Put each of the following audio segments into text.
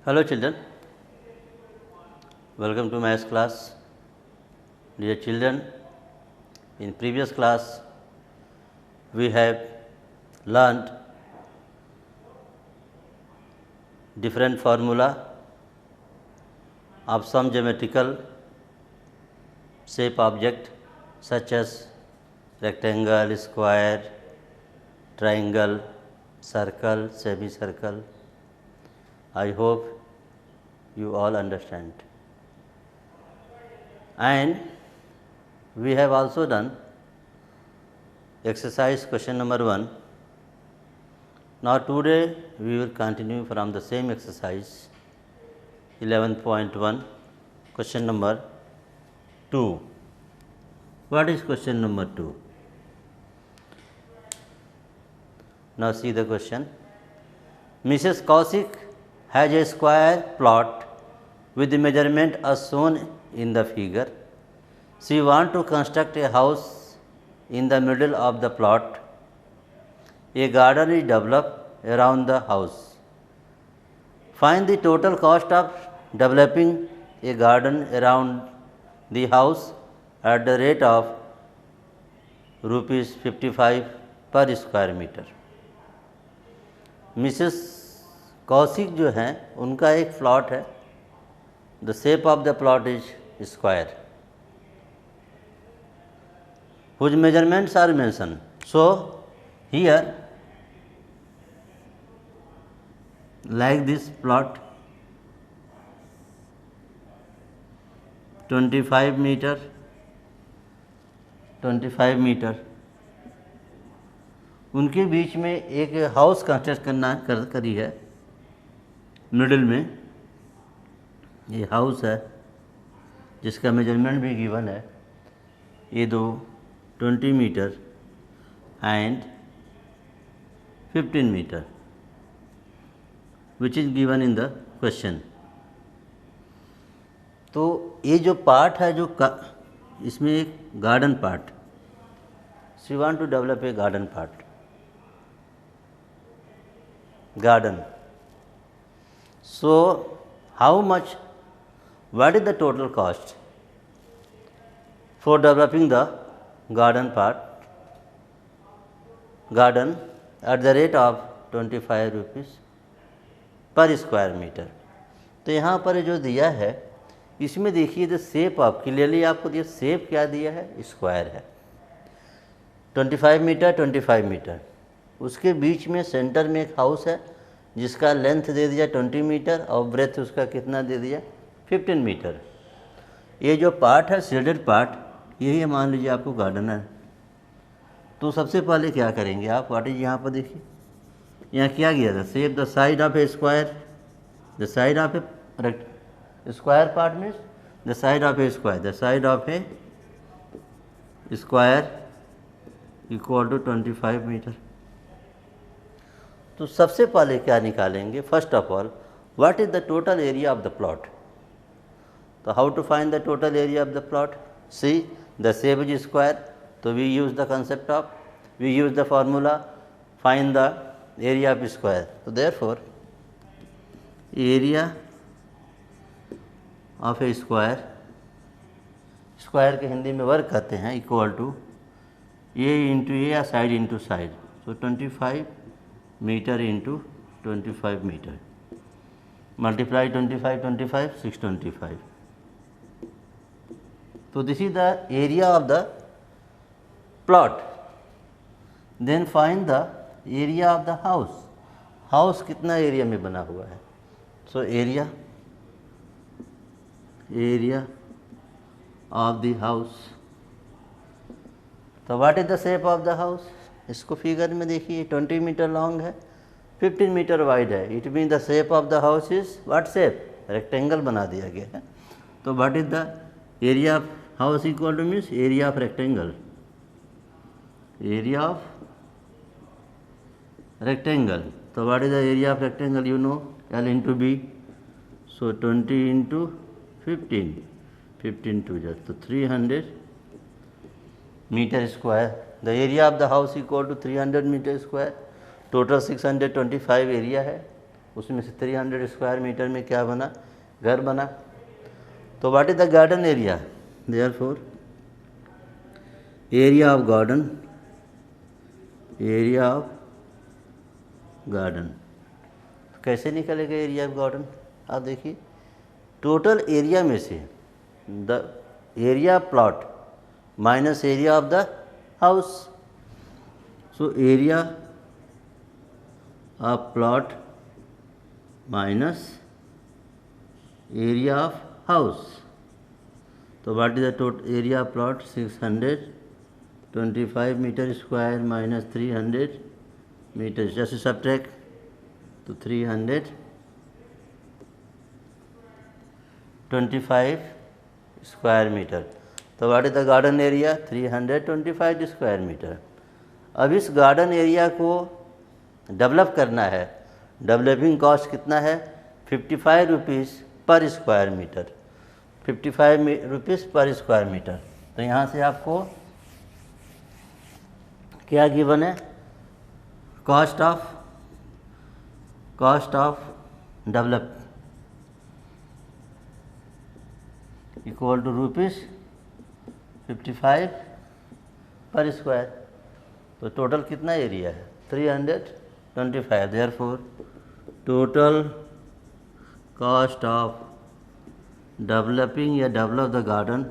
Hello children, welcome to maths class. Dear children, in previous class we have learned different formula of some geometrical shape object such as rectangle, square, triangle, circle, semicircle. I hope you all understand. And we have also done exercise question number 1. Now today we will continue from the same exercise 11.1, question number 2. What is question number 2? Now see the question. Mrs. Kaushik has a square plot with the measurement as shown in the figure. She wants to construct a house in the middle of the plot. A garden is developed around the house. Find the total cost of developing a garden around the house at the rate of rupees 55 per square meter. Mrs Kaushik जो हैं उनका एक plot है. The shape of the plot is square. whose measurements are mentioned. So here like this plot 25 meter उनके बीच में एक house construct करी है. मिडिल में ये हाउस है जिसका मेजरमेंट भी गिवन है. ये दो 20 metre and 15 metre which is given in the question. तो ये जो पार्ट है जो इसमें एक garden part. She want to develop a garden part. Garden. So how much, what is the total cost for developing the garden part, garden at the rate of 25 rupees per square meter. तो यहाँ पर जो दिया है इसमें देखिए the shape of, clearly आपको दिया शेप क्या दिया है, स्क्वायर है. 25 मीटर. उसके बीच में सेंटर में एक हाउस है जिसका लेंथ दे दिया 20 मीटर और ब्रेथ उसका कितना दे दिया 15 मीटर. ये जो पार्ट है शेडेड पार्ट, यही मान लीजिए आपको गार्डन है. तो सबसे पहले क्या करेंगे आप, व्हाट इज यहाँ पर देखिए यहाँ क्या किया था, shape the side of a square. The side of a square part means the side of a square. The side of a square equal to 25 metre. तो सबसे पहले क्या निकालेंगे, first of all what is the total area of the plot. तो how to find the total area of the plot. See the shape is square, तो we use the concept of, we use the formula find the area of square. तो therefore area of a square, square के हिंदी में वर्ग कहते हैं, equal to A into A या side into side. So 25 metre into 25 metre multiply 25 625. तो this is the area of the plot. Then find the area of the house. House कितना area में बना हुआ है. So area of the house. तो what is the shape of the house. इसको figure में देखिए 20 मीटर लॉन्ग है, 15 मीटर वाइड है. It mean the shape of the house is what shape, rectangle बना दिया गया है. तो what is the area of house equal to means area of rectangle. Area of rectangle. तो what is the area of rectangle, you know, L into B. So 20 into 15 to just तो 300 meter square. The area of the house equal to 300 meter square. Total 625 area है. उसमें से 300 square metre में क्या बना, घर बना। तो what is the garden area, therefore area of garden, area of garden कैसे निकलेगा एरिया ऑफ गार्डन, आप देखिए टोटल एरिया में से the area plot minus area of the house. So area of plot minus area of house. तो what is the total area of plot, 625 metre square minus 300 metre, जैसे subtract तो 325 square metre. तो what is the garden area, 325 square metre. अब इस garden area को develop करना है, developing cost कितना है, 55 rupees per square metre, 55 rupees per square metre. तो यहाँ से आपको क्या गिवन है, cost of develop equal to ₹55 per square. तो टोटल कितना एरिया है, 325। Therefore total cost of developing या develop the garden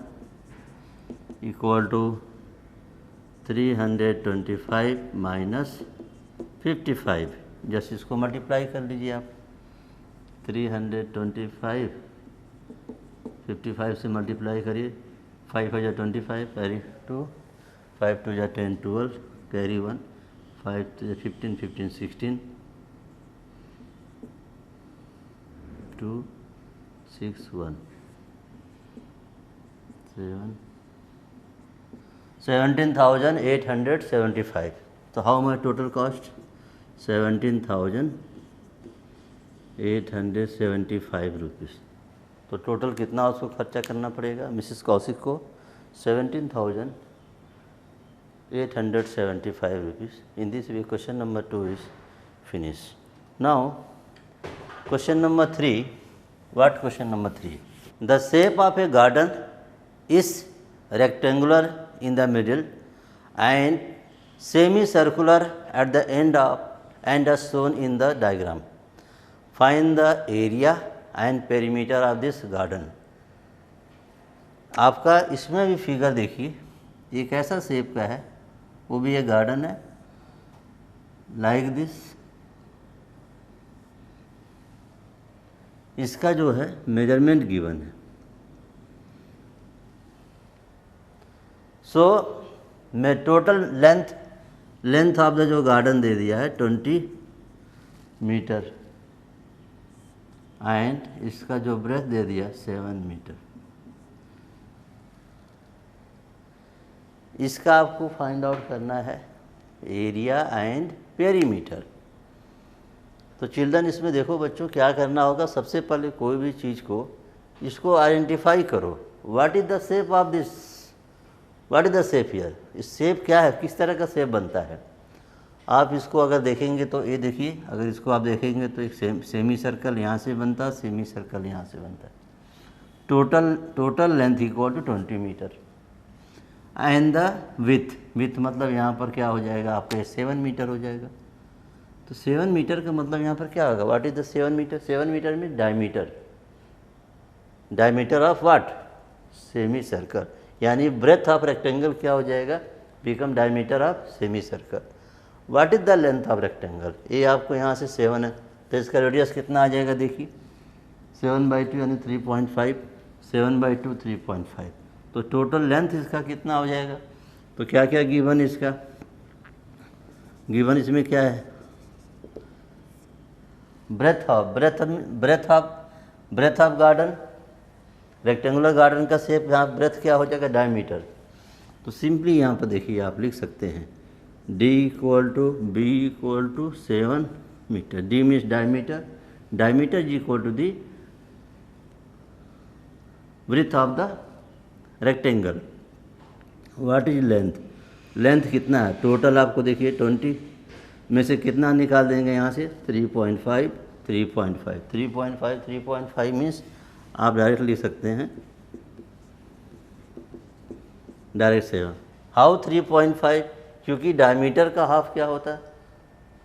equal to 325 minus 55। जैसे इसको मल्टीप्लाई कर लीजिए आप, 325 55 से मल्टीप्लाई करिए, 5 × 25 कैरी 2, 5 × 10 12 कैरी 1, 5 × 15 15 16 2 6 1 7 17,875। तो how much total cost, 17,875 rupees. तो टोटल कितना उसको खर्चा करना पड़ेगा मिसेस कौशिक को, 17,875 rupees. In this way question number 2 is finish. Now question number 3, what question number 3, the shape of A garden is rectangular in the middle and semicircular at the end as shown in the diagram. Find the area and perimeter of this garden. आपका इसमें भी figure देखिए, ये कैसा shape का है, वो भी एक गार्डन है लाइक दिस। इसका जो है मेजरमेंट गिवन है। सो मैं टोटल लेंथ ऑफ द जो गार्डन दे दिया है 20 मीटर एंड इसका जो ब्रेथ दे दिया 7 मीटर। इसका आपको फाइंड आउट करना है एरिया एंड पेरीमीटर। तो चिल्ड्रन इसमें देखो बच्चों क्या करना होगा, सबसे पहले कोई भी चीज़ को इसको आइडेंटिफाई करो, what is the shape of this, what is the shape here, इस शेप क्या है, किस तरह का शेप बनता है। आप इसको अगर देखेंगे तो ये देखिए, अगर इसको आप देखेंगे तो एक सेमी सर्कल यहाँ से बनता है, सेमी सर्कल यहाँ से बनता है। Total length equal to 20 metre and the with मतलब यहाँ पर क्या हो जाएगा आपका 7 मीटर हो जाएगा। तो 7 मीटर का मतलब यहाँ पर क्या होगा, what is the 7 metre, 7 metre में diameter of what, semicircle, यानी ब्रेथ ऑफ रेक्टेंगल क्या हो जाएगा, become diameter of semi circle. What is the length of rectangle, ये आपको यहाँ से 7 है तो इसका रेडियस कितना आ जाएगा, देखिए 7/2 यानी 3.5, 7/2 3.5। तो टोटल लेंथ इसका कितना हो जाएगा। तो क्या क्या गिवन इसका, गिवन इसमें क्या है, breadth of garden, rectangular garden का शेप, यहाँ ब्रेथ क्या हो जाएगा, डायमीटर। तो सिंपली यहाँ पर देखिए आप लिख सकते हैं D = 7 metre, D means diameter G equal to the breadth of the rectangle. What is length कितना है, टोटल आपको देखिए 20 में से कितना निकाल देंगे यहाँ से 3.5, 3.5 3.5 मीन्स आप डायरेक्ट लिख सकते हैं डायरेक्ट 7। हाउ 3.5? क्योंकि डायमीटर का हाफ क्या होता है?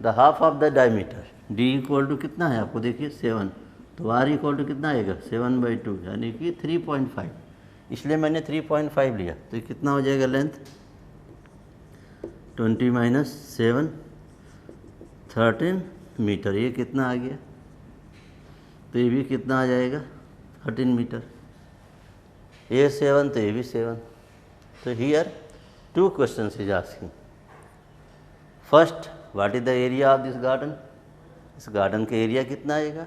The half of the diameter. D equal to कितना है आपको देखिए 7, तो आर इक्वल टू कितना आएगा 7/2 यानी कि 3.5, इसलिए मैंने 3.5 लिया। तो कितना हो जाएगा लेंथ 20 - 7 13 मीटर। ये कितना आ गया? तो ये भी कितना आ जाएगा 13 मीटर। ये 7 तो ये भी 7। तो here 2 questions is asking. First, what is the area of this garden? इस गार्डन का एरिया कितना आएगा?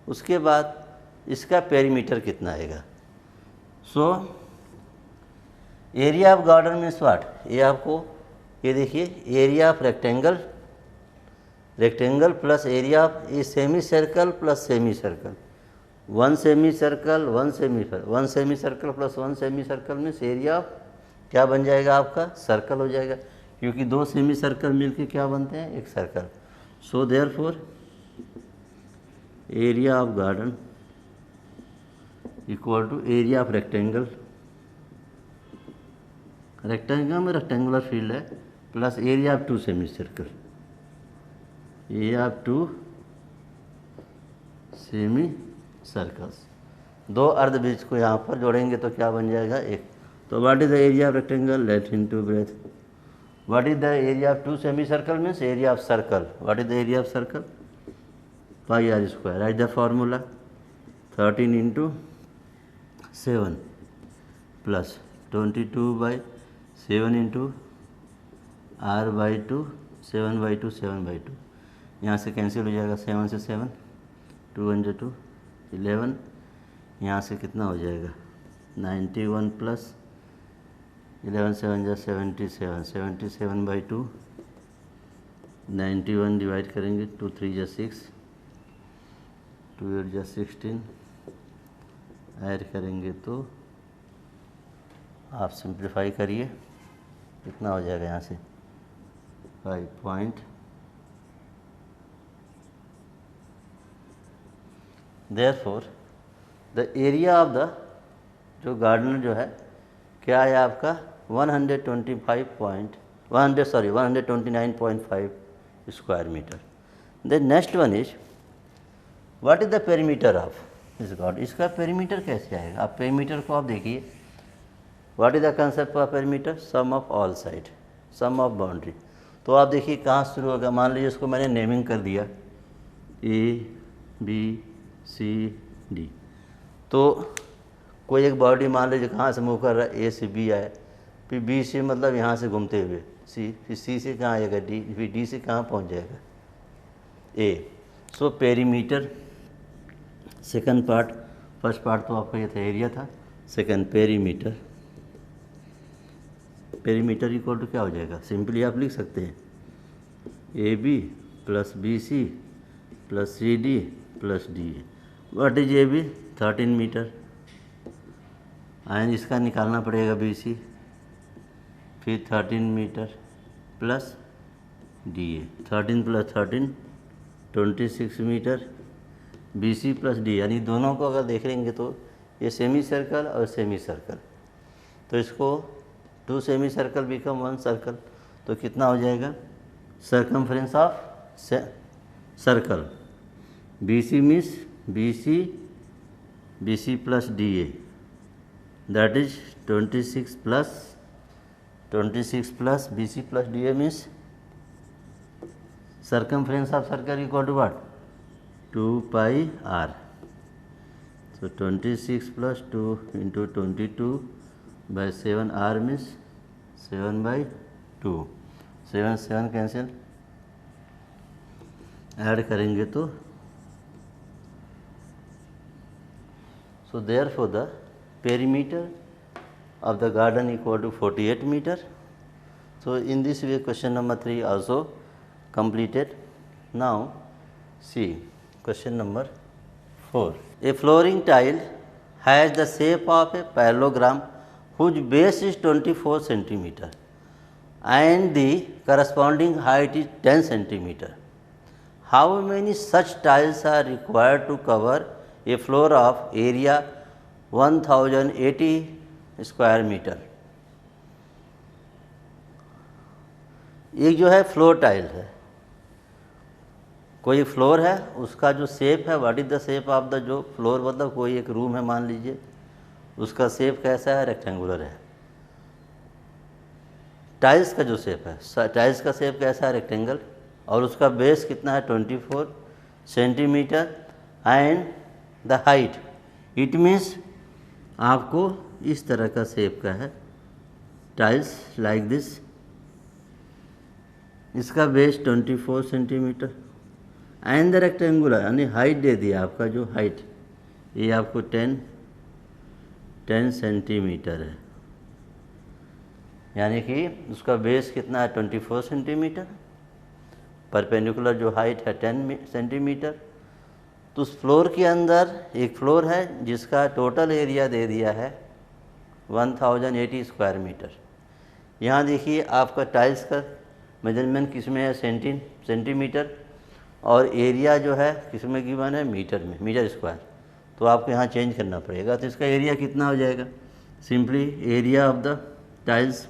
उसके बाद इसका पेरीमीटर कितना आएगा? सो area of garden means what? ये आपको ये देखिए area of rectangle plus area of a semi circle plus semi circle. 1 semi circle 1 semi circle plus 1 semi circle means area of क्या बन जाएगा आपका? सर्कल हो जाएगा, क्योंकि 2 सेमी सर्कल मिलके क्या बनते हैं? एक circle. So therefore area of garden equal to area of rectangle में रेक्टेंगुलर फील्ड है plus area of 2 semicircle, area of 2 semicircles. 2 अर्धवृत्त को यहाँ पर जोड़ेंगे तो क्या बन जाएगा? एक। तो what is the area of rectangle? Let into breadth. What is the area of 2 semicircle means area of circle. What is the area of circle? πr²। Right the formula 13 × 7 plus 22/7 × r/2 7/2 यहाँ से cancel हो जाएगा 7 से 7 2 × 2 11। यहाँ से कितना हो जाएगा 91 प्लस 11 7 77 77/2 91 डिवाइड करेंगे 2 3 6 2 8 16 ऐड करेंगे तो आप सिंप्लीफाई करिए कितना हो जाएगा यहाँ से 5. Therefore the area of the जो गार्डन जो है क्या है आपका 129.5 square metre. The next one is what is the perimeter of this garden. इसका पेरीमीटर कैसे आएगा? आप पेरीमीटर को आप देखिए what is the concept of perimeter? Sum of all side, sum of boundary. तो आप देखिए कहाँ शुरू होगा। मान लीजिए इसको मैंने नेमिंग कर दिया ABCD, तो कोई एक बॉडी मान लीजिए कहाँ से मूव कर रहा है A से B आए, फिर B से मतलब यहाँ से घूमते हुए C, फिर C से कहाँ आएगा D, फिर D से कहाँ पहुँच जाएगा A। So perimeter second part, first part तो आपका ये था एरिया था, second perimeter. Perimeter equal to क्या हो जाएगा? सिंपली आप लिख सकते हैं AB plus BC plus CD plus DA। What is AB? 13 metre. And इसका निकालना पड़ेगा BC, फिर 13 metre plus DA। 13 plus 13 26 metre, BC plus D, यानी दोनों को अगर देख लेंगे तो ये सेमी सर्कल और सेमी सर्कल, तो इसको 2 सेमी सर्कल बिकम 1 सर्कल। तो कितना हो जाएगा circumference of circle? BC means BC plus DA, that is 26 plus BC plus DA means circumference of circle equal to what? 2πr. So 26 plus 2 into 22/7 r means 7/2। 7 cancel, add करेंगे तो so therefore the perimeter of the garden equal to 48 meter। So in this way question number 3 also completed. Now see question number 4. A flooring tile has the shape of a parallelogram whose base is 24 centimeter and the corresponding height is 10 centimeter. How many such tiles are required to cover a floor of area 1080 square metre. एक जो है floor tile है, कोई floor है, उसका जो shape है, what is the shape of the, जो फ्लोर मतलब कोई एक रूम है मान लीजिए, उसका शेप कैसा है, रेक्टेंगुलर है। टाइल्स का जो शेप है, टाइल्स का शेप कैसा है, रेक्टेंगल, और उसका बेस कितना है 24 centimetre and the height, it means आपको इस तरह का शेप का है टाइल्स लाइक दिस, इसका base 24 centimetre and the rectangular, यानी हाइट दे दिया आपका, जो हाइट ये आपको 10 सेंटीमीटर है, यानी कि उसका बेस कितना है 24 सेंटीमीटर, परपेंडिकुलर जो हाइट है 10 सेंटीमीटर। तो उस फ्लोर के अंदर एक फ्लोर है जिसका टोटल एरिया दे दिया है 1080 स्क्वायर मीटर। यहाँ देखिए आपका टाइल्स का मेजरमेंट किस में है, सेंटीमीटर, और एरिया जो है किस में गिवन है, मीटर में, मीटर स्क्वायर। तो आपको यहाँ चेंज करना पड़ेगा। तो इसका एरिया कितना हो जाएगा, simply area of the tiles,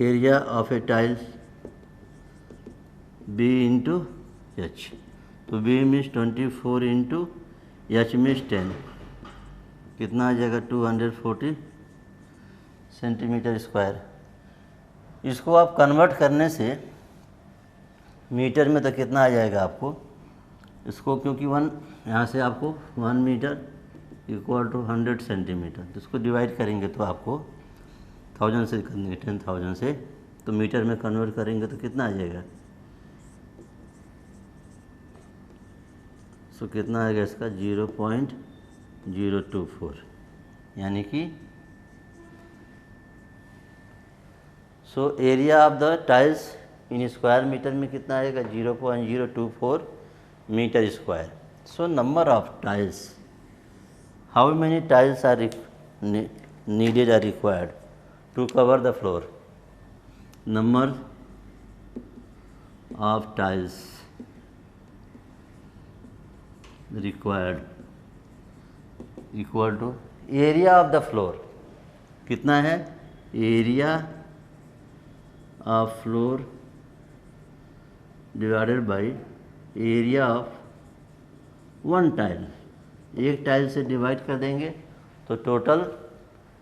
area of a tiles B into H. तो B means 24 into H means 10, कितना आ जाएगा 240 सेंटीमीटर स्क्वायर। इसको आप कन्वर्ट करने से मीटर में तो कितना आ जाएगा आपको, इसको क्योंकि यहाँ से आपको 1 मीटर इक्वल टू 100 सेंटीमीटर, तो इसको डिवाइड करेंगे तो आपको 1000 से करेंगे, 10,000 से, तो मीटर में कन्वर्ट करेंगे तो कितना आ जाएगा, सो कितना आएगा इसका 0.024, यानी कि so area of the tiles in square metre में कितना आएगा 0.024 metre square. So number of tiles, how many tiles are needed or required to cover the floor, number of tiles required equal to area of the floor, कितना है area of floor divided by area of one tile, एक tile से divide कर देंगे तो total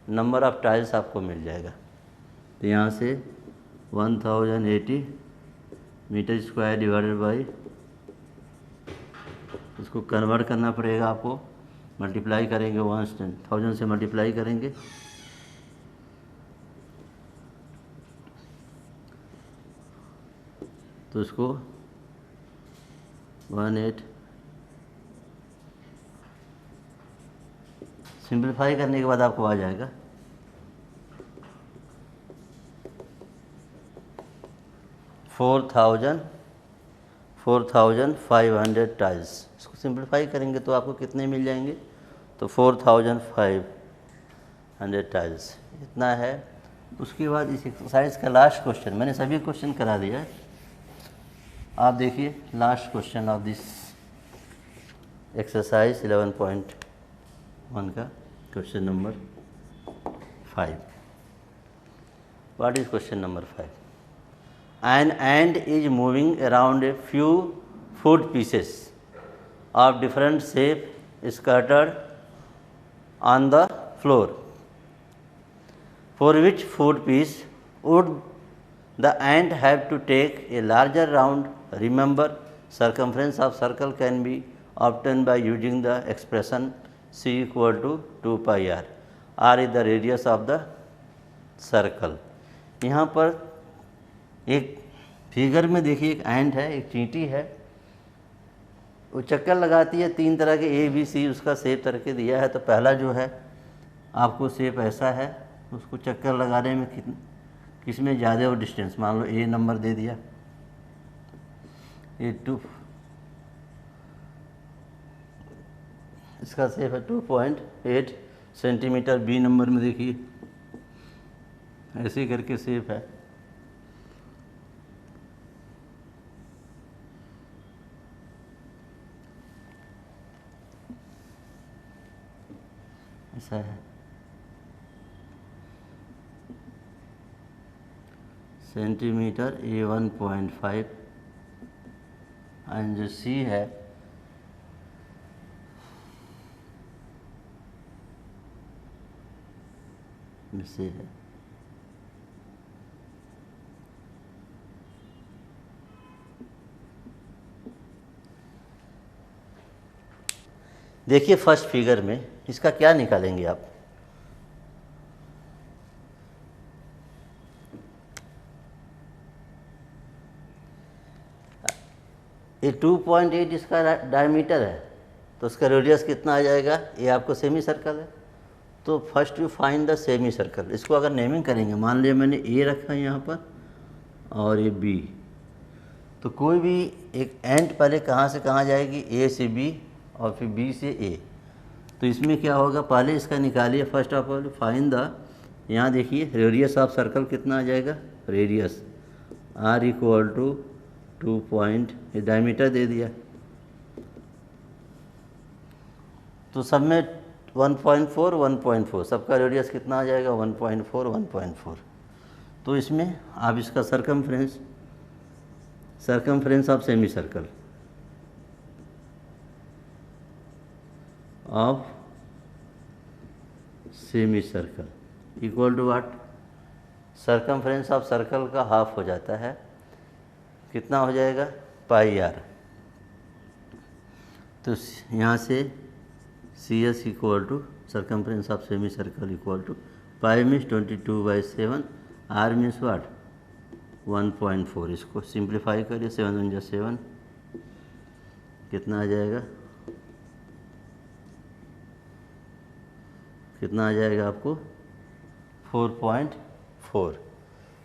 number of tiles आपको मिल जाएगा। तो यहाँ से 1080 मीटर स्क्वायर डिवाइडेड बाई, उसको कन्वर्ट करना पड़ेगा आपको, मल्टीप्लाई करेंगे 1000 से मल्टीप्लाई करेंगे तो इसको 18 सिंप्लीफाई करने के बाद आपको आ जाएगा 4,500 टाइल्स। इसको सिंप्लीफाई करेंगे तो आपको कितने मिल जाएंगे, तो 4,500 टाइल्स इतना है। उसके बाद इस एक्सरसाइज का लास्ट क्वेश्चन, मैंने सभी क्वेश्चन करा दिया है, आप देखिए last question of this exercise 11.1 का question number 5। What is question number 5? An ant is moving around a few food pieces of different shape scattered on the floor. For which food piece would the ant have to take a larger round? Remember, circumference of circle can be obtained by using the expression c equal to 2 pi r. r is the radius of the circle. यहाँ पर एक figure में देखिए एक एंट है, एक चींटी है, वो चक्कर लगाती है, 3 तरह के ए बी सी उसका शेप करके दिया है। तो पहला जो है आपको शेप ऐसा है, उसको चक्कर लगाने में किस में ज़्यादा हो डिस्टेंस, मान लो ए नंबर दे दिया, A2, इसका शेप है 2.8 सेंटीमीटर। बी नंबर में देखिए ऐसे करके शेप है, ऐसा है, सेंटीमीटर ए 1.5 एंड जो सी है से है। देखिए फर्स्ट फिगर में इसका क्या निकालेंगे आप, ये 2.8 इसका डायमीटर है, तो उसका रेडियस कितना आ जाएगा, ये आपको सेमी सर्कल है, तो first you find the semi circle. इसको अगर नेमिंग करेंगे, मान लिया मैंने ए रखा है यहाँ पर और ये बी, तो कोई भी एक एंड पहले कहाँ से कहाँ जाएगी, ए से बी और फिर बी से ए। तो इसमें क्या होगा, पहले इसका निकालिए, first of all find the, यहाँ देखिए रेडियस ऑफ सर्कल कितना आ जाएगा, radius r equal to 2 point, ये डायमीटर दे दिया, तो सब में 1.4 1.4 सबका रेडियस कितना आ जाएगा, 1.4 1.4। तो इसमें आप इसका circumference of semi circle of semi circle equal to what, circumference of circle का हाफ हो जाता है, कितना हो जाएगा, पाई आर। तो यहाँ से C S equal to circumference of semi circle equal to pi means 22/7, R means what 1.4। इसको सिंप्लीफाई करिए, 7 1 7, कितना आ जाएगा, कितना आ जाएगा आपको 4.4।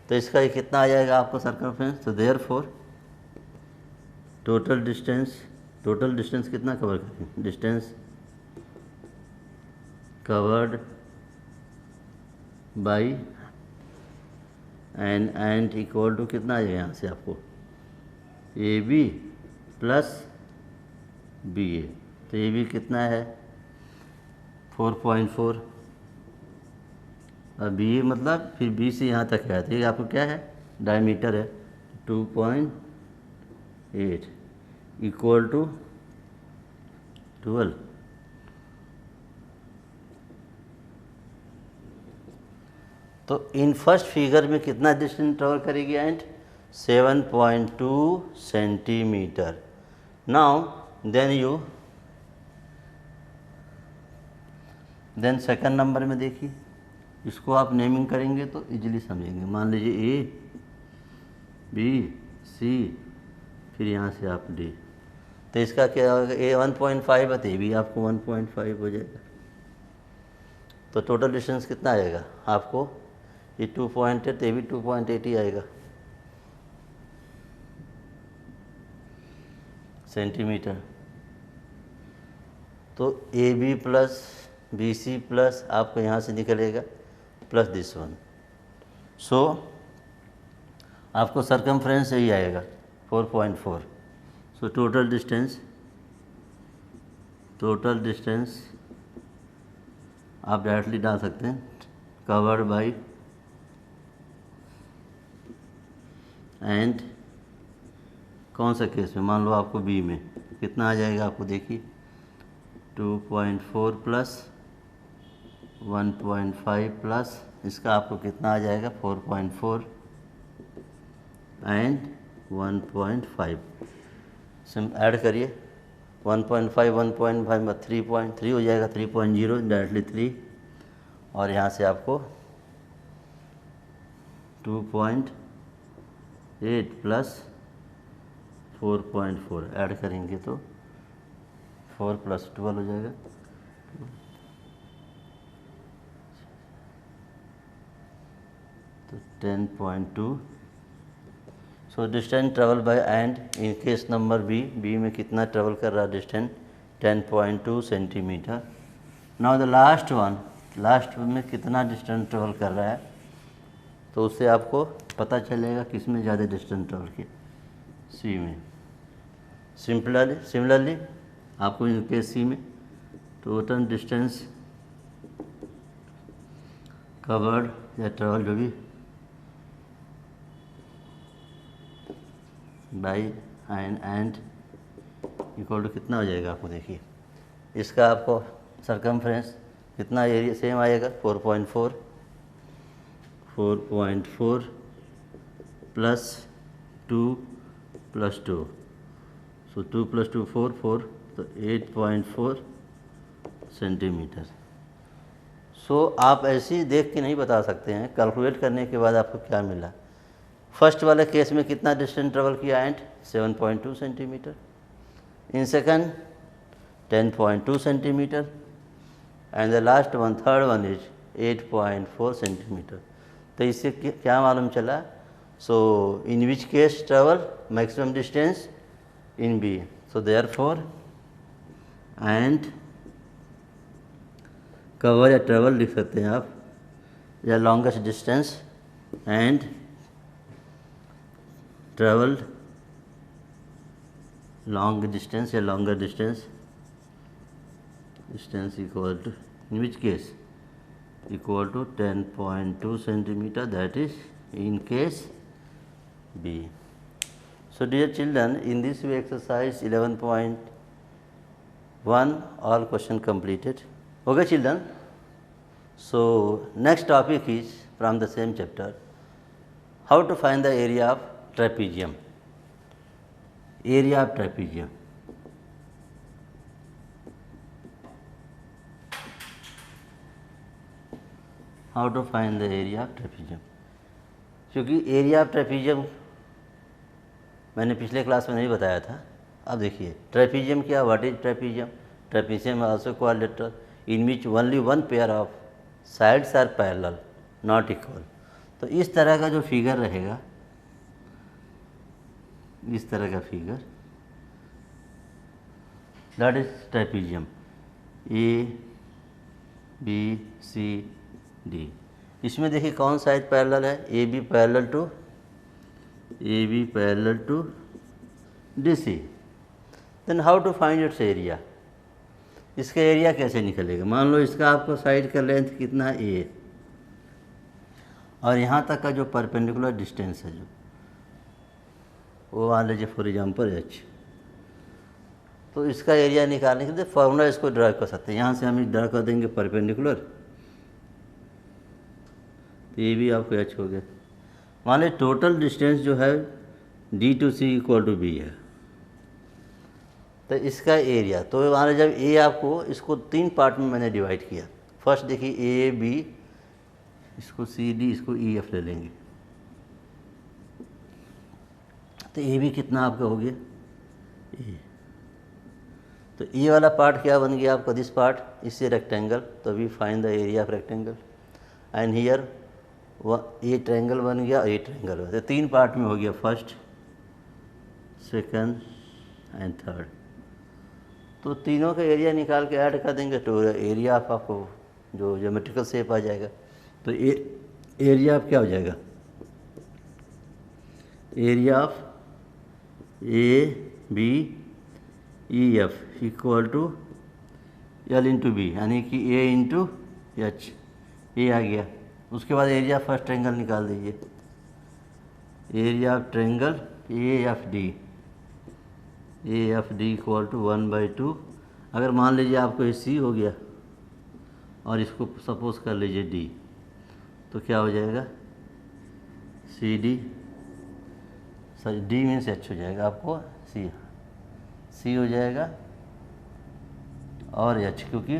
तो इसका ये कितना आ जाएगा आपको सर्कमफ्रेंस, तो देयरफॉर टोटल डिस्टेंस कितना कवर करेंगे, distance covered by end equal to कितना आ जाएगा यहाँ से आपको A B plus B A, तो ए बी कितना है 4.4 और बी ए मतलब फिर बी से यहाँ तक है, तो ये आपको क्या है, डायमीटर है 2.8 इक्वल टू 12। तो इन फर्स्ट फिगर में कितना डिस्टेंस ट्रेवल करेगी and 7.2 centimetre. Now then second number में देखिए, इसको आप नेमिंग करेंगे तो इजीली समझेंगे। मान लीजिए ए बी सी, फिर यहाँ से आप डी, तो इसका क्या होगा, ए 1.5 है तो ये भी आपको 1.5 हो जाएगा। तो टोटल डिस्टेंस कितना आएगा आपको, ये 2.8 तो ये भी 2.8 ही आएगा सेंटीमीटर। तो A B plus B C plus आपको यहाँ से निकलेगा प्लस दिस वन, सो आपको सरकमफ्रेंस यही आएगा 4.4। सो टोटल डिस्टेंस आप डायरेक्टली डाल सकते हैं, कवर्ड बाई एंड कौन सा केस में, मान लो आपको बी में कितना आ जाएगा, आपको देखिए 2.4 प्लस 1.5 प्लस इसका आपको कितना आ जाएगा 4.4 एंड 1.5, सिम ऐड करिए 1.5 1.5 3.3 हो जाएगा, 3.0 डायरेक्टली 3, और यहाँ से आपको 2.8 प्लस 4.4 ऐड करेंगे तो 4 + 12 हो जाएगा। तो 10.2। So distance travel by end in case number B में कितना ट्रेवल कर रहा है distance 10.2 centimetre. Now the last में कितना डिस्टेंस ट्रेवल कर रहा है, तो उससे आपको पता चलेगा किस में ज़्यादा डिस्टेंस ट्रेवल किया, सी में। सिमिलरली आपको इन केस सी में टोटल डिस्टेंस कवर्ड या ट्रेवल जो भी बाई एंड इक्वल टू कितना हो जाएगा आपको देखिए, इसका आपको सरकमफ्रेंस कितना एरिया सेम आएगा 4.4 प्लस 2 प्लस 2, सो 2 प्लस 2 4 तो 8.4 सेंटीमीटर। सो आप ऐसे ही देख के नहीं बता सकते हैं, कैलकुलेट करने के बाद आपको क्या मिला। फर्स्ट वाले केस में कितना डिस्टेंस ट्रेवल किया and 7.2 centimetre, in second 10.2 centimetre and the last one third one is 8.4 centimetre. तो इससे क्या मालूम चला, so in which case travel maximum distance in B, so therefore and cover या ट्रेवल लिख सकते हैं आप, या longest distance and travelled long distance या longer distance equal to in which case equal to 10.2 centimeter, that is in case B. So dear children, in this way exercise 11.1 all question completed. Okay children, so next topic is from the same chapter, how to find the area of trapezium. Area of trapezium. How to find the area of trapezium. क्योंकि area of trapezium मैंने पिछले class में नहीं बताया था। अब देखिए trapezium क्या, what is trapezium. Trapezium also quadrilateral in which only one pair of sides are parallel not equal. तो इस तरह का जो फिगर रहेगा, इस तरह का figure, that is trapezium. A B C D, इसमें देखिए कौन साइड पैरेलल है, A B parallel to D C. Then how to find its area, इसका एरिया कैसे निकलेगा। मान लो इसका आपको साइड का लेंथ कितना ए, और यहाँ तक का जो परपेंडिकुलर डिस्टेंस है जो वो मान लीजिए फॉर एग्जाम्पल एच। तो इसका एरिया निकालने के लिए फॉर्मूला इसको ड्रा कर सकते हैं। यहाँ से हम ड्रा कर देंगे परपेंडिकुलर, तो ये भी आपको एच हो गया। मान लीजिए टोटल डिस्टेंस जो है D to C equal to B है, तो इसका एरिया, तो मान लीजिए जब ए आपको इसको 3 पार्ट में मैंने डिवाइड किया। फर्स्ट देखिए ए बी, इसको सी डी, इसको ई एफ ले लेंगे, तो ए बी कितना आपका हो गया ए। तो ये वाला पार्ट क्या बन गया आपका, दिस पार्ट, इससे रेक्टेंगल। तो we find the area of rectangle and here ये ट्रायंगल बन गया, ये ट्रायंगल बन गया। 3 पार्ट में हो गया, फर्स्ट सेकंड एंड थर्ड। तो तीनों का एरिया निकाल के ऐड कर देंगे तो एरिया ऑफ आपको जो ज्योमेट्रिकल शेप आ जाएगा। तो एरिया ऑफ क्या हो जाएगा, area of A B E F equal to L into B, यानी कि ए इंटू एच, ये आ गया। उसके बाद एरिया फर्स्ट ट्रायंगल निकाल दीजिए, area of triangle A F D equal to 1/2। अगर मान लीजिए आपको ये सी हो गया और इसको सपोज कर लीजिए डी, तो क्या हो जाएगा C D, sorry D means H हो जाएगा, आपको सी हो जाएगा और एच, क्योंकि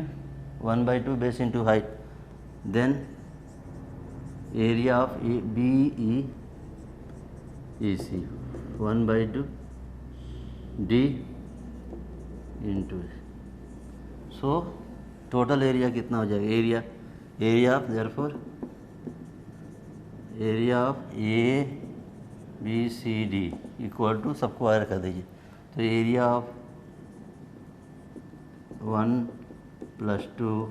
1/2 base into height. Then area of A B E C 1/2 D into, so total area कितना हो जाएगा, area of therefore area of A B C D equal to, सबको ऐड कर दीजिए, तो area of 1 + 2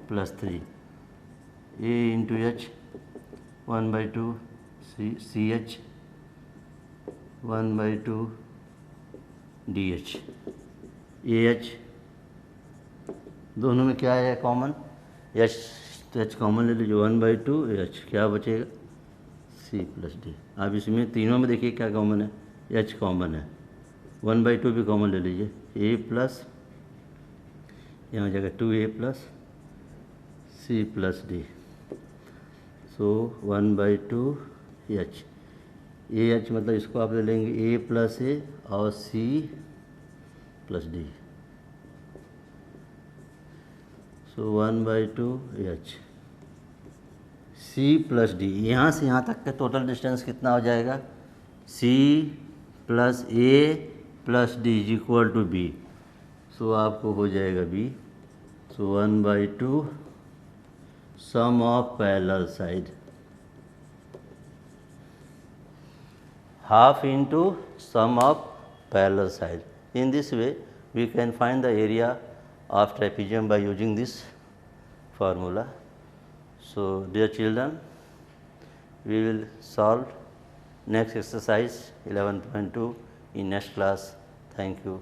+ 3 A into H 1/2 C H 1/2 D H. A H दोनों में क्या है कॉमन, एच तो एच कॉमन ले लीजिए, 1/2 एच, क्या बचेगा सी प्लस डी। आप इसमें तीनों में देखिए क्या कॉमन है, एच कॉमन है, 1/2 भी कॉमन ले लीजिए, ए प्लस यहाँ हो जाएगा 2a plus C plus D. So 1/2 H, A H मतलब इसको आप ले लेंगे ए प्लस ए और C plus D. So 1/2 H C plus D, यहाँ से यहाँ तक का टोटल डिस्टेंस कितना हो जाएगा, C plus A plus D is equal to B. So आपको हो जाएगा B. So 1/2 sum of parallel side, half into sum of parallel side. In this way we can find the area of trapezium by using this formula. So dear children, we will solve next exercise 11.2 in next class. Thank you.